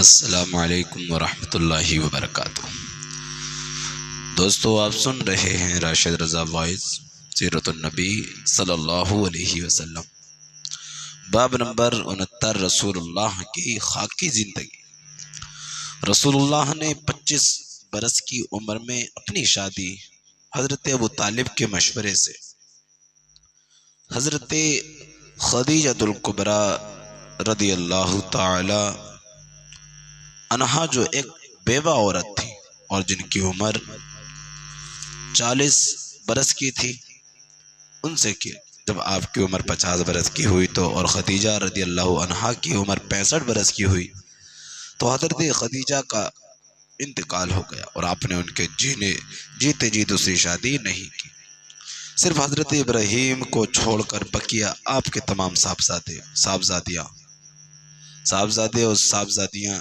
السلام علیکم ورحمۃ اللہ وبرکاتہ۔ دوستو، آپ سن رہے ہیں راشد رضا وائز سیرت النبی صلی اللہ علیہ وسلم، باب نمبر 69، رسول اللہ کی خاکی زندگی۔ رسول اللہ نے 25 برس کی عمر میں اپنی شادی حضرت ابو طالب کے مشورے سے حضرت خدیجہ الکبریٰ رضی اللہ تعالی عنہا، جو ایک بیوہ عورت تھی اور جن کی عمر 40 برس کی تھی، ان سے کی جب آپ کی عمر 50 برس کی ہوئی تو اور خدیجہ رضی اللہ عنہا کی عمر 65 برس کی ہوئی تو حضرت خدیجہ کا انتقال ہو گیا اور آپ نے ان کے جیتے جی دوسری شادی نہیں کی۔ صرف حضرت ابراہیم کو چھوڑ کر بقیہ آپ کے تمام صاحبزادے اور صاحبزادیاں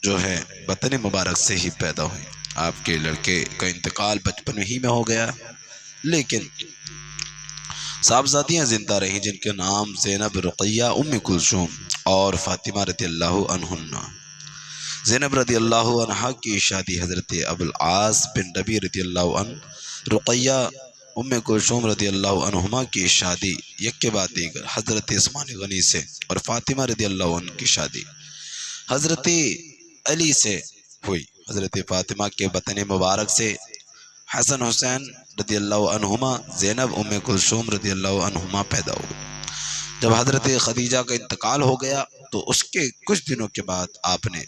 جو ہے وطن مبارک سے ہی پیدا ہوئی۔ آپ کے لڑکے کا انتقال بچپن ہی میں ہو گیا، لیکن صاحبزادیاں زندہ رہیں جن کے نام زینب، رقیہ، ام کلثوم اور فاطمہ رضی اللہ عنہن۔ زینب رضی اللہ عنہا کی شادی حضرت ابوالعاص بن ربیع رضی اللہ عنہ، رقیہ ام کلثوم رضی اللہ عنہما کی شادی یک کے بعد دیگر حضرت عثمان غنی سے، اور فاطمہ رضی اللہ عنہ کی شادی حضرت علی سے ہوئی۔ حضرت فاطمہ کے بطن مبارک سے حسن حسین رضی اللہ عنہما، زینب، ام کلثوم رضی اللہ عنہما پیدا ہوئے۔ جب حضرت خدیجہ کا انتقال ہو گیا تو اس کے کچھ دنوں کے بعد آپ نے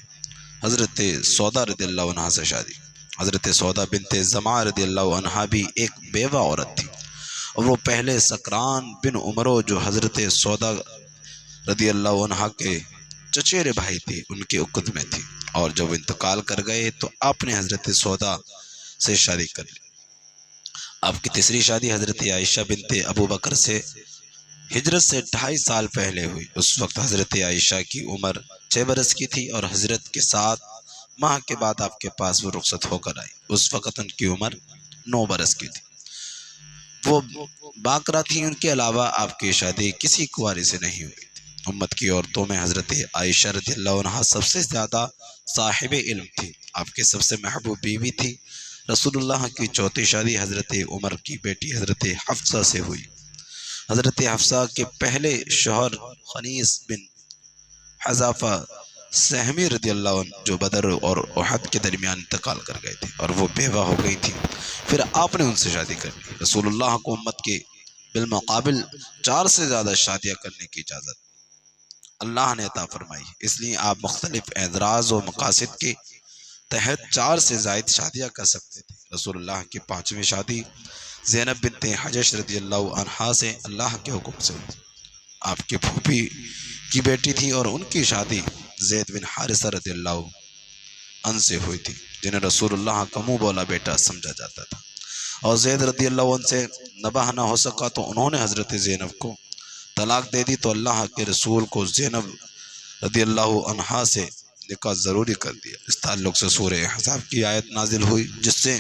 حضرت سودا رضی اللہ عنہا سے شادی۔ حضرت سودا بنت زمعہ رضی اللہ عنہا بھی ایک بیوہ عورت تھی، اور وہ پہلے سکران بن عمرو جو حضرت سودا رضی اللہ عنہا کے چچیرے بھائی تھے ان کے عقد میں تھی، اور جب انتقال کر گئے تو آپ نے حضرت سودا سے شادی کر لی۔ آپ کی تیسری شادی حضرت عائشہ بنت ابو بکر سے ہجرت سے 2.5 سال پہلے ہوئی۔ اس وقت حضرت عائشہ کی عمر 6 برس کی تھی اور حضرت کے 7 ماہ کے بعد آپ کے پاس وہ رخصت ہو کر آئی۔ اس وقت ان کی عمر 9 برس کی تھی، وہ باکرہ تھی۔ ان کے علاوہ آپ کی شادی کسی کنواری سے نہیں ہوئی تھی۔ امت کی عورتوں میں حضرت عائشہ رضی اللہ عنہا سب سے زیادہ صاحب علم تھی، آپ کے سب سے محبوب بیوی تھی۔ رسول اللہ کی چوتھی شادی حضرت عمر کی بیٹی حضرت حفصہ سے ہوئی۔ حضرت حفصہ کے پہلے شوہر خنیس بن حذافہ سہمی رضی اللہ عنہ جو بدر اور احد کے درمیان انتقال کر گئے تھے اور وہ بیوہ ہو گئی تھی، پھر آپ نے ان سے شادی کر لی۔ رسول اللہ کو امت کے بالمقابل 4 سے زیادہ شادیاں کرنے کی اجازت اللہ نے عطا فرمائی، اس لیے آپ مختلف اعراض و مقاصد کے تحت 4 سے زائد شادیاں کر سکتے تھے۔ رسول اللہ کی 5ویں شادی زینب بنت حجش رضی اللہ عنہا سے اللہ کے حکم سے ہوئی۔ آپ کے پھوپھی کی بیٹی تھی اور ان کی شادی زید بن حارثہ رضی اللہ عنہ سے ہوئی تھی، جنہیں رسول اللہ کا منہ بولا بیٹا سمجھا جاتا تھا، اور زید رضی اللہ عنہ سے نباہ نہ ہو سکا تو انہوں نے حضرت زینب کو طلاق دے دی، تو اللہ کے رسول کو زینب رضی اللہ عنہا سے نکاح ضروری کر دیا۔ اس تعلق سے سورہ احزاب کی آیت نازل ہوئی، جس سے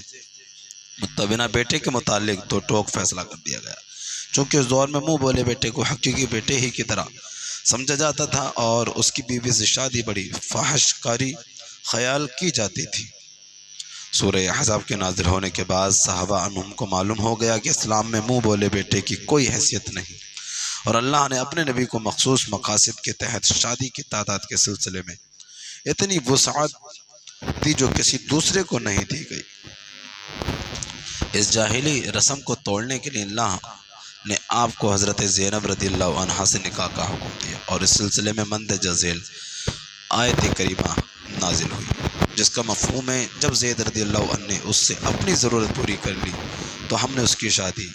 متبنہ بیٹے کے متعلق 2 ٹوک فیصلہ کر دیا گیا، چونکہ اس دور میں منہ بولے بیٹے کو حقیقی بیٹے ہی کی طرح سمجھا جاتا تھا اور اس کی بیوی سے شادی بڑی فاحش کاری خیال کی جاتی تھی۔ سورہ احزاب کے نازل ہونے کے بعد صحابہ عنہم کو معلوم ہو گیا کہ اسلام میں منہ بولے بیٹے کی کوئی حیثیت نہیں، اور اللہ نے اپنے نبی کو مخصوص مقاصد کے تحت شادی کی تعداد کے سلسلے میں اتنی وسعت دی جو کسی دوسرے کو نہیں دی گئی۔ اس جاہلی رسم کو توڑنے کے لیے اللہ نے آپ کو حضرت زینب رضی اللہ عنہا سے نکاح کا حکم دیا، اور اس سلسلے میں مندرجہ ذیل آیت کریمہ نازل ہوئی، جس کا مفہوم ہے جب زید رضی اللہ عنہ نے اس سے اپنی ضرورت پوری کر لی تو ہم نے اس کی شادی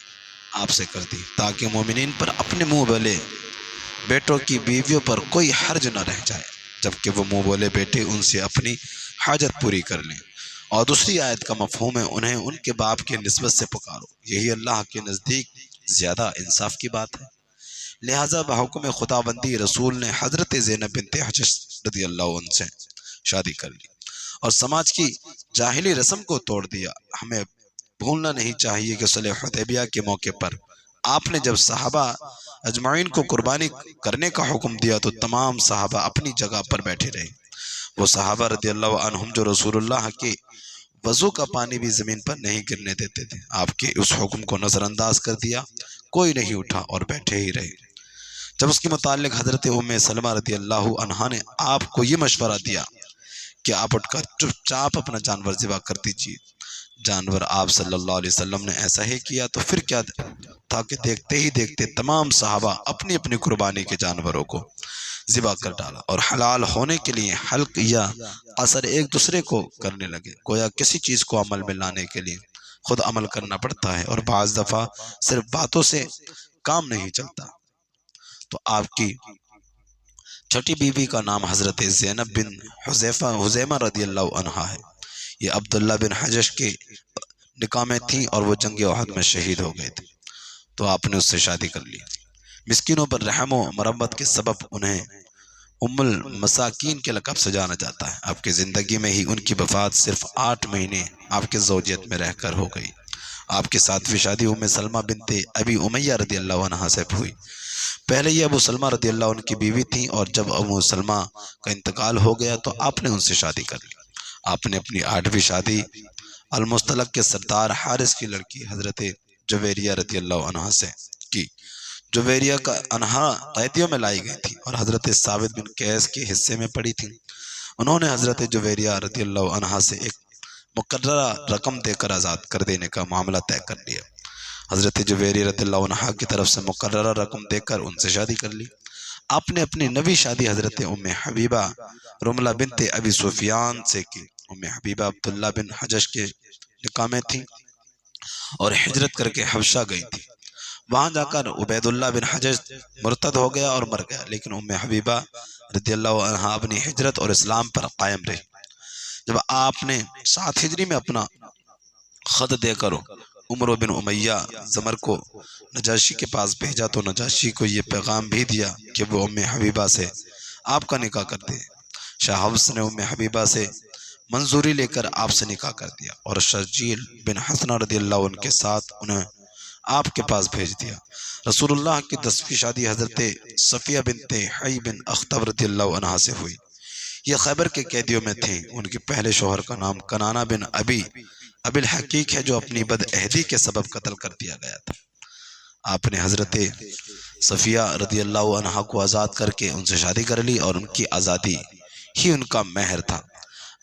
آپ سے کر دی، تاکہ مومنین پر اپنے منہ بولے بیٹوں کی بیویوں پر کوئی حرج نہ رہ جائے، جبکہ وہ منہ بولے بیٹے ان سے اپنی حاجت پوری کر لیں۔ اور دوسری آیت کا مفہوم ہے انہیں ان کے باپ کی نسبت سے پکارو، یہی اللہ کے نزدیک زیادہ انصاف کی بات ہے۔ لہٰذا بحکم خداوندی رسول نے حضرت زینب بنت حجش رضی اللہ عنہ سے شادی کر لی اور سماج کی جاہلی رسم کو توڑ دیا۔ ہمیں بھولنا نہیں چاہیے کہ صلح حدیبیہ کے موقع پر آپ نے جب صحابہ اجمعین کو قربانی کرنے کا حکم دیا تو تمام صحابہ اپنی جگہ پر بیٹھے رہے، وہ صحابہ رضی اللہ عنہم جو رسول اللہ کے وضو کا پانی بھی زمین پر نہیں گرنے دیتے تھے، آپ کے اس حکم کو نظر انداز کر دیا، کوئی نہیں اٹھا اور بیٹھے ہی رہے۔ جب اس کے متعلق حضرت ام سلمہ رضی اللہ عنہا نے آپ کو یہ مشورہ دیا کہ آپ اٹھ کر چپ چاپ اپنا جانور ذبح کر دیجیے، جانور آپ صلی اللہ علیہ وسلم نے ایسا ہی کیا تو پھر کیا تھا کہ دیکھتے ہی دیکھتے تمام صحابہ اپنی اپنی قربانی کے جانوروں کو ذبح کر ڈالا اور حلال ہونے کے لیے حلق یا قصر ایک دوسرے کو کرنے لگے۔ گویا کسی چیز کو عمل میں لانے کے لیے خود عمل کرنا پڑتا ہے اور بعض دفعہ صرف باتوں سے کام نہیں چلتا۔ تو آپ کی چھٹی بیوی کا نام حضرت زینب بن حذیمہ رضی اللہ عنہا ہے۔ یہ عبداللہ بن حجش کے نکاح میں تھیں اور وہ جنگ احد میں شہید ہو گئے تھے، تو آپ نے اس سے شادی کر لی۔ مسکینوں پر رحم و مرمت کے سبب انہیں ام المساکین کے لقب سے جانا جاتا ہے۔ آپ کی زندگی میں ہی ان کی وفات صرف 8 مہینے آپ کے زوجیت میں رہ کر ہو گئی۔ آپ کی 7ویں شادی ام سلمہ بنت ابی امیہ رضی اللہ عنہا سے ہوئی۔ پہلے یہ ابو سلمہ رضی اللہ عنہ کی بیوی تھیں اور جب ابو سلمہ کا انتقال ہو گیا تو آپ نے ان سے شادی کر لی۔ آپ نے اپنی 8ویں شادی المستلق کے سردار حارث کی لڑکی حضرت جویریہ رضی اللہ عنہا سے کی۔ جویریہ کا انہا قیدیوں میں لائی گئی تھی اور حضرت ثابت بن قیس کے حصے میں پڑی تھی۔ انہوں نے حضرت جویریہ رضی اللہ عنہا سے ایک مقررہ رقم دے کر آزاد کر دینے کا معاملہ طے کر لیا۔ حضرت جویریہ رضی اللہ عنہا کی طرف سے مقررہ رقم دے کر ان سے شادی کر لی۔ آپ نے اپنی 9ویں شادی حضرت ام حبیبہ رملہ بنت ابی سفیان سے کی۔ ام حبیبہ عبداللہ بن حجش کے نکاح میں تھی اور ہجرت کر کے حبشہ گئی تھی۔ وہاں جا کر عبید اللہ بن حجش مرتد ہو گیا اور مر گیا، لیکن ام حبیبہ رضی اللہ عنہا اپنی ہجرت اور اسلام پر قائم رہی۔ جب آپ نے 7 ہجری میں اپنا خط دے کر عمرو بن امیہ زمر کو نجاشی کے پاس بھیجا تو نجاشی کو یہ پیغام بھی دیا کہ وہ ام حبیبہ سے آپ کا نکاح کر دے۔ شاہ حفص نے ام حبیبہ سے منظوری لے کر آپ سے نکاح کر دیا اور شرجیل بن حسنہ رضی اللہ عنہ کے ساتھ انہیں آپ کے پاس بھیج دیا۔ رسول اللہ کی 10ویں شادی حضرت صفیہ بنت حی بن اخطب رضی اللہ عنہا سے ہوئی۔ یہ خیبر کے قیدیوں میں تھیں۔ ان کے پہلے شوہر کا نام کنانہ بن ابی الحقیق ہے جو اپنی بدعہدی کے سبب قتل کر دیا گیا تھا۔ آپ نے حضرت صفیہ رضی اللہ عنہا کو آزاد کر کے ان سے شادی کر لی اور ان کی آزادی ہی ان کا مہر تھا۔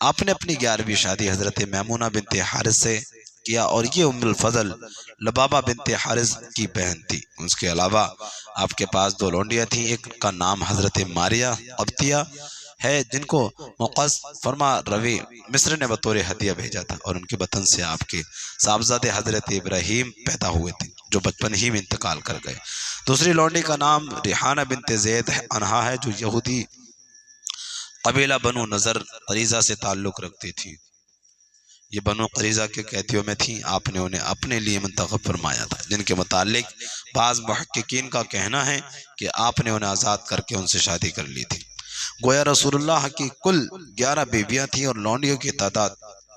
آپ نے اپنی 11ویں شادی حضرت میمونہ بنت حارث سے کیا اور یہ ام الفضل لبابہ بنت حارث کی بہن تھی۔ اس کے علاوہ آپ کے پاس 2 لونڈیاں تھیں، ایک کا نام حضرت ماریہ قبطیہ ہے جن کو مقص فرما روی مصر نے بطور ہدیہ بھیجا تھا اور ان کے وطن سے آپ کے صاحبزادے حضرت ابراہیم پیدا ہوئے تھے جو بچپن ہی میں انتقال کر گئے۔ دوسری لونڈی کا نام ریحانہ بنت زید انہا ہے جو یہودی قبیلہ بنو نظر قریظہ سے تعلق رکھتی تھی۔ یہ بنو قریظہ کے قیدیوں میں تھیں۔ آپ نے انہیں اپنے لیے منتخب فرمایا تھا، جن کے متعلق بعض محققین کا کہنا ہے کہ آپ نے انہیں آزاد کر کے ان سے شادی کر لی تھی۔ گویا رسول اللہ کی کل 11 بیویاں تھیں اور لونڈیوں کی تعداد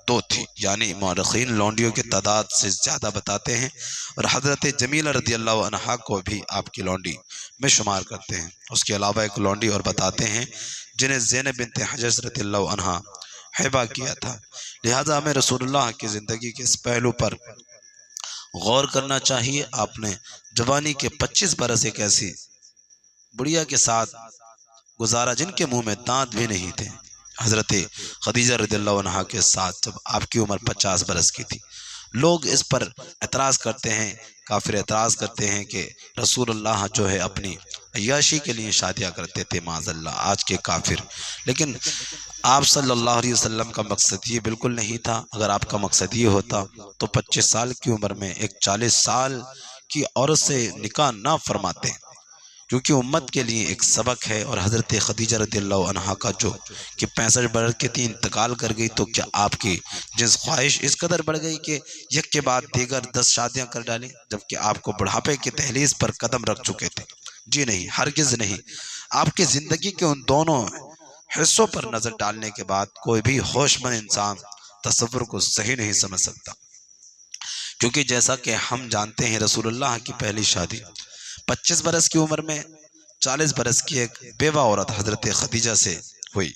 2 تھی، یعنی مورخین لونڈیوں کی تعداد سے زیادہ بتاتے ہیں اور حضرت جمیلہ رضی اللہ عنہا کو بھی آپ کی لونڈی میں شمار کرتے ہیں۔ اس کے علاوہ ایک لونڈی اور بتاتے ہیں جنہیں زینب بنت حجش رضی اللہ عنہا ہیبہ کیا تھا۔ لہٰذا ہمیں رسول اللہ کی زندگی کے اس پہلو پر غور کرنا چاہیے۔ آپ نے جوانی کے 25 برس ایک ایسی بڑھیا کے ساتھ گزارا جن کے منہ میں دانت بھی نہیں تھے۔ حضرت خدیجہ رضی اللہ عنہا کے ساتھ جب آپ کی عمر 50 برس کی تھی، لوگ اس پر اعتراض کرتے ہیں، کافر اعتراض کرتے ہیں کہ رسول اللہ جو ہے اپنی عیاشی کے لیے شادیاں کرتے تھے، معاذ اللہ آج کے کافر۔ لیکن آپ صلی اللہ علیہ وسلم کا مقصد یہ بالکل نہیں تھا۔ اگر آپ کا مقصد یہ ہوتا تو 25 سال کی عمر میں ایک 40 سال کی عورت سے نکاح نہ فرماتے، کیونکہ امت کے لیے ایک سبق ہے۔ اور حضرت خدیجہ رضی اللہ عنہا کا جو کہ 65 برس کی تھی انتقال کر گئی، تو کیا آپ کی جنس خواہش اس قدر بڑھ گئی کہ یک کے بعد دیگر 10 شادیاں کر ڈالیں، جبکہ آپ کو بڑھاپے کی دہلیز پر قدم رکھ چکے تھے؟ جی نہیں، ہرگز نہیں۔ آپ کی زندگی کے ان دونوں حصوں پر نظر ڈالنے کے بعد کوئی بھی ہوش مند انسان تصور کو صحیح نہیں سمجھ سکتا، کیونکہ جیسا کہ ہم جانتے ہیں رسول اللہ کی پہلی شادی 25 برس کی عمر میں 40 برس کی ایک بیوہ عورت حضرت خدیجہ سے ہوئی۔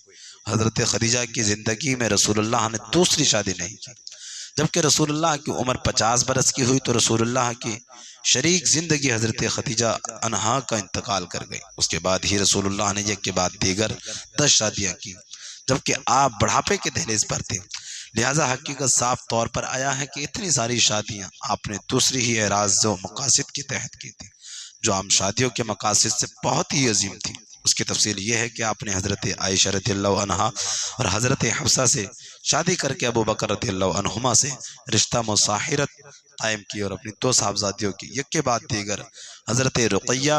حضرت خدیجہ کی زندگی میں رسول اللہ نے دوسری شادی نہیں کی۔ جبکہ رسول اللہ کی عمر 50 برس کی ہوئی تو رسول اللہ کی شریک زندگی حضرت خدیجہ انہا کا انتقال کر گئی۔ اس کے بعد ہی رسول اللہ نے ایک کے بعد دیگر 10 شادیاں کی، جبکہ آپ بڑھاپے کے دہلیز پر تھے۔ لہٰذا حقیقت صاف طور پر آیا ہے کہ اتنی ساری شادیاں آپ نے دوسری ہی اعراض و مقاصد کے تحت کی تھی، جو عام شادیوں کے مقاصد سے بہت ہی عظیم تھی۔ اس کی تفصیل یہ ہے کہ آپ نے حضرت عائشہ رضی اللہ عنہا اور حضرت حفصہ سے شادی کر کے ابو بکر رضی اللہ عنہما سے رشتہ مصاہرت قائم کی اور اپنی 2 صاحبزادیوں کی یک کے بعد دیگر حضرت رقیہ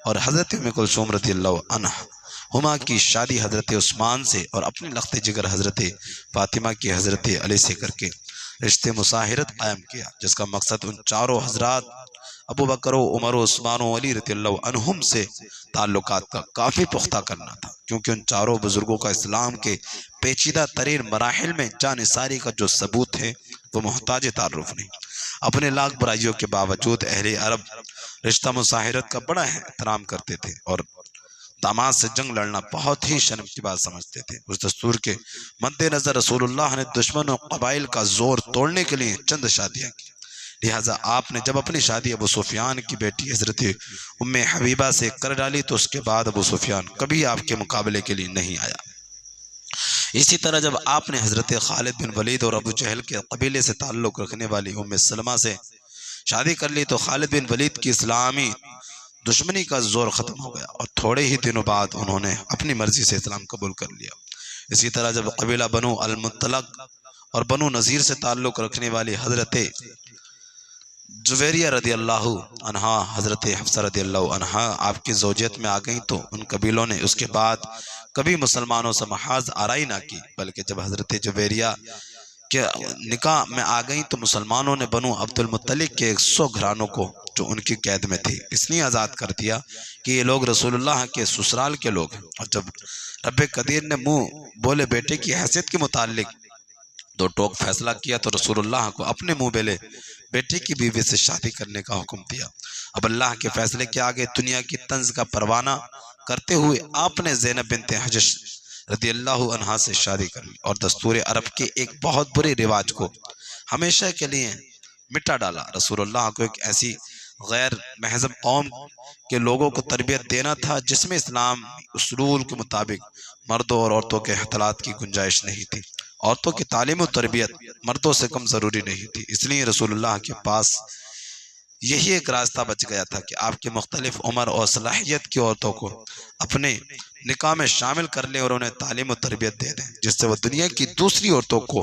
اور حضرت ام کلثوم رضی اللہ عنہما کی شادی حضرت عثمان سے اور اپنے لخت جگر حضرت فاطمہ کی حضرت علی سے کر کے رشتے مصاہرت قائم کیا، جس کا مقصد ان چاروں حضرات ابو بکر و عمر و عثمان و علی رضی اللہ عنہم سے تعلقات کا کافی پختہ کرنا تھا، کیونکہ ان چاروں بزرگوں کا اسلام کے پیچیدہ ترین مراحل میں جانثاری کا جو ثبوت ہے وہ محتاج تعارف نہیں۔ اپنے لاکھ برائیوں کے باوجود اہل عرب رشتہ مصاہرت کا بڑا احترام کرتے تھے اور داماد سے جنگ لڑنا بہت ہی شرم کی بات سمجھتے تھے۔ اس دستور کے مد نظر رسول اللہ نے دشمن و قبائل کا زور توڑنے کے لیے چند شادیاں کی۔ لہٰذا آپ نے جب اپنی شادی ابو سفیان کی بیٹی حضرت ام حبیبہ سے کر ڈالی تو اس کے بعد ابو سفیان کبھی آپ کے مقابلے کے لیے نہیں آیا۔ اسی طرح جب آپ نے حضرت خالد بن ولید اور ابو جہل کے قبیلے سے تعلق رکھنے والی ام سلمہ سے شادی کر لی تو خالد بن ولید کی اسلامی دشمنی کا زور ختم ہو گیا اور تھوڑے ہی دنوں بعد انہوں نے اپنی مرضی سے اسلام قبول کر لیا۔ اسی طرح جب قبیلہ بنو المطلق اور بنو نذیر سے تعلق رکھنے والی حضرت جویریہ رضی اللہ عنہا حضرت حفصہ رضی اللہ عنہا آپ کی زوجیت میں آ گئیں تو ان قبیلوں نے اس کے بعد کبھی مسلمانوں سے محاذ آرائی نہ کی، بلکہ جب حضرت جویریہ کے نکاح میں آ گئیں تو مسلمانوں نے بنو عبد المطلق کے 100 گھرانوں کو جو ان کی قید میں تھے اس لیے آزاد کر دیا کہ یہ لوگ رسول اللہ کے سسرال کے لوگ ہیں۔ اور جب رب قدیر نے منہ بولے بیٹے کی حیثیت کے متعلق 2 ٹوک فیصلہ کیا تو رسول اللہ کو اپنے منہ بولے بیٹے کی بیوی سے شادی کرنے کا حکم دیا۔ اب اللہ کے فیصلے کے آگے دنیا کی طنز کا پروانہ کرتے ہوئے آپ نے زینب بنت حجش رضی اللہ عنہا سے شادی کر لی اور دستور عرب کے ایک بہت برے رواج کو ہمیشہ کے لیے مٹا ڈالا۔ رسول اللہ کو ایک ایسی غیر مہذب قوم کے لوگوں کو تربیت دینا تھا جس میں اسلام اصول کے مطابق مردوں اور عورتوں کے اختلاط کی گنجائش نہیں تھی۔ عورتوں کی تعلیم و تربیت مردوں سے کم ضروری نہیں تھی، اس لیے رسول اللہ کے پاس یہی ایک راستہ بچ گیا تھا کہ آپ کی مختلف عمر اور صلاحیت کی عورتوں کو اپنے نکاح میں شامل کر لیں اور انہیں تعلیم و تربیت دے دیں، جس سے وہ دنیا کی دوسری عورتوں کو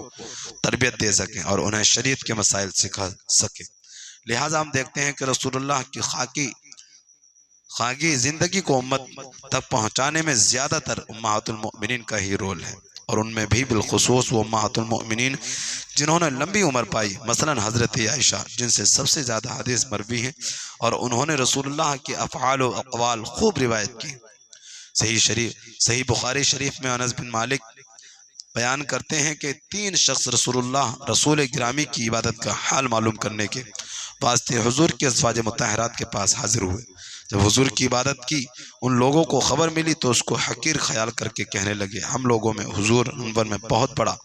تربیت دے سکیں اور انہیں شریعت کے مسائل سکھا سکیں۔ لہٰذا ہم دیکھتے ہیں کہ رسول اللہ کی خاکی زندگی کو امت تک پہنچانے میں زیادہ تر امہات المؤمنین کا ہی رول ہے، اور ان میں بھی بالخصوص وہ امہات المؤمنین جنہوں نے لمبی عمر پائی، مثلا حضرت عائشہ جن سے سب سے زیادہ حدیث مروی ہیں اور انہوں نے رسول اللہ کے افعال و اقوال خوب روایت کی۔ صحیح بخاری شریف میں انس بن مالک بیان کرتے ہیں کہ 3 شخص رسول گرامی کی عبادت کا حال معلوم کرنے کے واسطے حضور کی ازواج مطہرات کے پاس حاضر ہوئے۔ جب حضور کی عبادت کی ان لوگوں کو خبر ملی تو اس کو حقیر خیال کر کے کہنے لگے، ہم لوگوں میں حضور انور میں بہت بڑا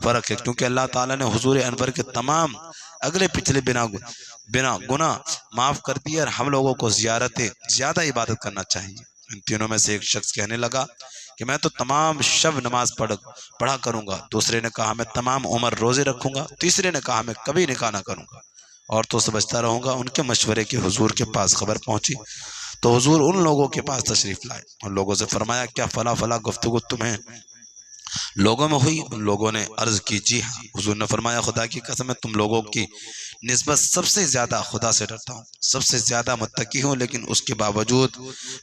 فرق ہے، کیونکہ اللہ تعالیٰ نے حضور انور کے تمام اگلے پچھلے بنا گناہ معاف کر دیے اور ہم لوگوں کو زیادہ عبادت کرنا چاہیے۔ ان تینوں میں سے ایک شخص کہنے لگا کہ میں تو تمام شب نماز پڑھا کروں گا، دوسرے نے کہا میں تمام عمر روزے رکھوں گا، تیسرے نے کہا میں کبھی نکاح نہ کروں گا اور تو سے بچتا رہوں گا۔ ان کے مشورے کے حضور کے پاس خبر پہنچی تو حضور ان لوگوں کے پاس تشریف لائے، ان لوگوں سے فرمایا کیا فلاں گفتگو تمہیں لوگوں میں ہوئی؟ ان لوگوں نے عرض کی جی ہاں۔ حضور نے فرمایا خدا کی قسم ہے تم لوگوں کی نسبت سب سے زیادہ خدا سے ڈرتا ہوں، سب سے زیادہ متقی ہوں، لیکن اس کے باوجود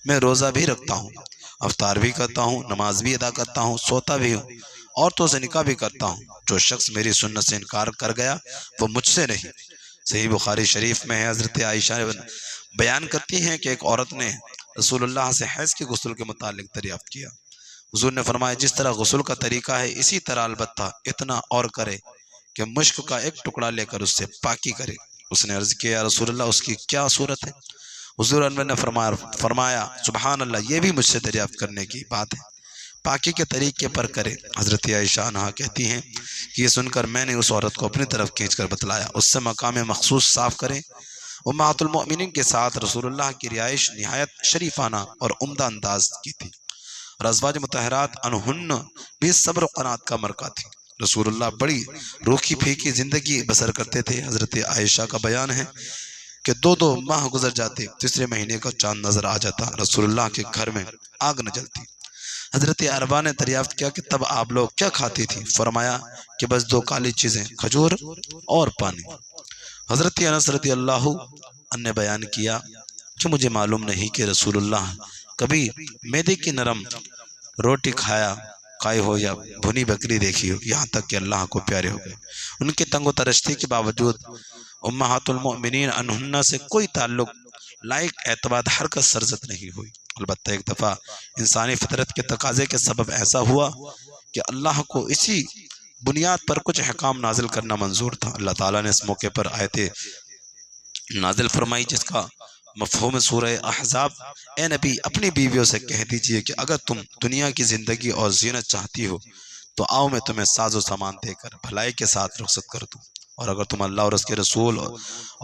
میں روزہ بھی رکھتا ہوں، افطار بھی کرتا ہوں، نماز بھی ادا کرتا ہوں، سوتا بھی ہوں، عورتوں سے نکاح بھی کرتا ہوں۔ جو شخص میری سنت سے انکار کر گیا وہ مجھ سے نہیں۔ صحیح بخاری شریف میں ہے، حضرت عائشہ بیان کرتی ہیں کہ ایک عورت نے رسول اللہ سے حیض کے غسل کے متعلق دریافت کیا۔ حضور نے فرمایا جس طرح غسل کا طریقہ ہے اسی طرح البتہ اتنا اور کرے کہ مشک کا ایک ٹکڑا لے کر اس سے پاکی کرے۔ اس نے عرض کیا یا رسول اللہ اس کی کیا صورت ہے؟ حضور انور نے فرمایا سبحان اللہ، یہ بھی مجھ سے دریافت کرنے کی بات ہے۔ پاکی کے طریقے پر کرے۔ حضرت عائشہ عنہا کہتی ہیں کہ یہ سن کر میں نے اس عورت کو اپنی طرف کھینچ کر بتلایا، اس سے مقام مخصوص صاف کرے۔ امہات المؤمنین کے ساتھ رسول اللہ کی رہائش نہایت شریفانہ اور عمدہ انداز کی تھی، اور ازواج مطہرات عنہن بھی صبر و قناعت کا مرکہ تھی۔ رسول اللہ بڑی روکھی پھیکی زندگی بسر کرتے تھے۔ حضرت عائشہ کا بیان ہے کہ 2 ماہ گزر جاتے، تیسرے مہینے کا چاند نظر آ جاتا، رسول اللہ کے گھر میں آگ نہ جلتی۔ حضرت عربا نے دریافت کیا کہ تب آپ لوگ کیا کھاتی تھی؟ فرمایا کہ بس 2 کالی چیزیں، کھجور اور پانی۔ حضرت انس رضی اللہ عنہ نے بیان کیا کہ مجھے معلوم نہیں کہ رسول اللہ کبھی میدے کی نرم روٹی کھائے ہو یا بھنی بکری دیکھی ہو، یہاں تک کہ اللہ کو پیارے ہو گئے۔ ان کی تنگ و ترشتی کے باوجود امہات المؤمنین عنہن سے کوئی تعلق لائق اعتبار حرکت سرزد نہیں ہوئی۔ البتہ ایک دفعہ انسانی فطرت کے تقاضے کے سبب ایسا ہوا کہ اللہ کو اسی بنیاد پر کچھ احکام نازل کرنا منظور تھا۔ اللہ تعالیٰ نے اس موقع پر آیت نازل فرمائی جس کا مفہوم سورہ احزاب: اے نبی اپنی بیویوں سے کہہ دیجئے کہ اگر تم دنیا کی زندگی اور زینت چاہتی ہو تو آؤ میں تمہیں ساز و سامان دے کر بھلائی کے ساتھ رخصت کر دوں، اور اگر تم اللہ اور اس کے رسول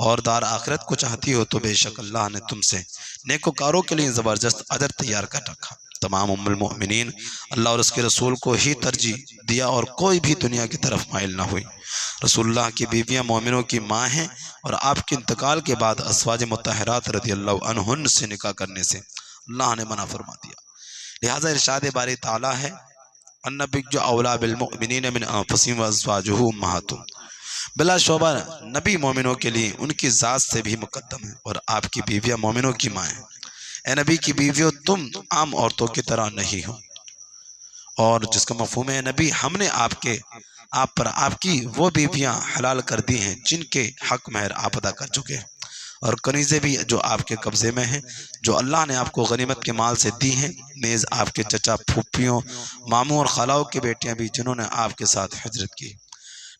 اور دار آخرت کو چاہتی ہو تو بے شک اللہ نے تم سے نیکوکاروں کے لیے زبردست اجر تیار کر رکھا۔ تمام ام المؤمنین اللہ اور اس کے رسول کو ہی ترجیح دیا اور کوئی بھی دنیا کی طرف مائل نہ ہوئی۔ رسول اللہ کی بیویاں مومنوں کی ماں ہیں، اور آپ کے انتقال کے بعد ازواج مطہرات رضی اللہ عنہن سے نکاح کرنے سے اللہ نے منع فرما دیا۔ لہذا ارشاد باری تعالیٰ ہے: النبی اولیٰ بالمؤمنین من انفسہم وازواجہ امہاتہم، بلا شبہ نبی مومنوں کے لیے ان کی ذات سے بھی مقدم ہے، اور آپ کی بیویاں مومنوں کی ماں ہیں۔ اے نبی کی بیویوں تم عام عورتوں کی طرح نہیں ہو، اور جس کا مفہوم ہے نبی ہم نے آپ پر آپ کی وہ بیویاں حلال کر دی ہیں جن کے حق مہر آپ ادا کر چکے ہیں، اور کنیزیں بھی جو آپ کے قبضے میں ہیں، جو اللہ نے آپ کو غنیمت کے مال سے دی ہیں، نیز آپ کے چچا پھوپھیوں ماموں اور خالاؤں کی بیٹیاں بھی جنہوں نے آپ کے ساتھ ہجرت کی،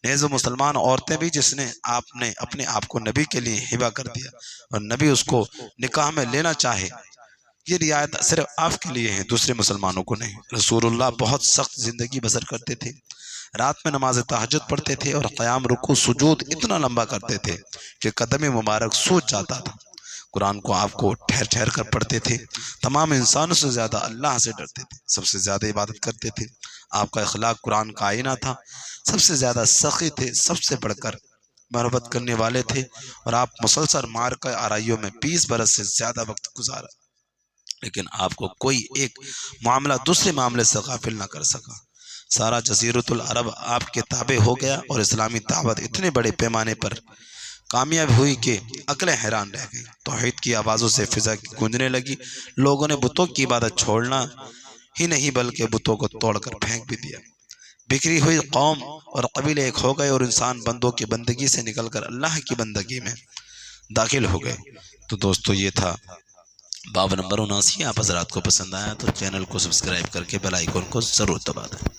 نیز وہ مسلمان عورتیں بھی جس نے اپنے آپ کو نبی کے لیے ہبہ کر دیا اور نبی اس کو نکاح میں لینا چاہے، یہ رعایت صرف آپ کے لیے ہے، دوسرے مسلمانوں کو نہیں۔ رسول اللہ بہت سخت زندگی بسر کرتے تھے، رات میں نماز تہجد پڑھتے تھے اور قیام رکوع سجود اتنا لمبا کرتے تھے کہ قدم مبارک سوج جاتا تھا۔ قرآن کو آپ کو ٹھہر ٹھہر کر پڑھتے تھے، تمام انسانوں سے زیادہ اللہ سے ڈرتے تھے، سب سے زیادہ عبادت کرتے تھے۔ آپ کا اخلاق قرآن کا آئینہ تھا، سب سے زیادہ سخی تھے، سب سے بڑھ کر محبت کرنے والے تھے، اور آپ مسلسل معرکہ آرائیوں میں 20 برس سے زیادہ وقت گزارا، لیکن آپ کو کوئی ایک معاملہ دوسرے معاملے سے غافل نہ کر سکا۔ سارا جزیرۃ العرب آپ کے تابع ہو گیا، اور اسلامی دعوت اتنے بڑے پیمانے پر کامیاب ہوئی کہ عقلیں حیران رہ گئی۔ توحید کی آوازوں سے فضا گونجنے لگی، لوگوں نے بتوں کی عبادت چھوڑنا ہی نہیں بلکہ بتوں کو توڑ کر پھینک بھی دیا۔ بکھری ہوئی قوم اور قبیلے ایک ہو گئے، اور انسان بندوں کی بندگی سے نکل کر اللہ کی بندگی میں داخل ہو گئے۔ تو دوستو یہ تھا باب نمبر 79۔ آپ حضرات کو پسند آیا تو چینل کو سبسکرائب کر کے بیل آئیکن کو ضرور دبا دیں۔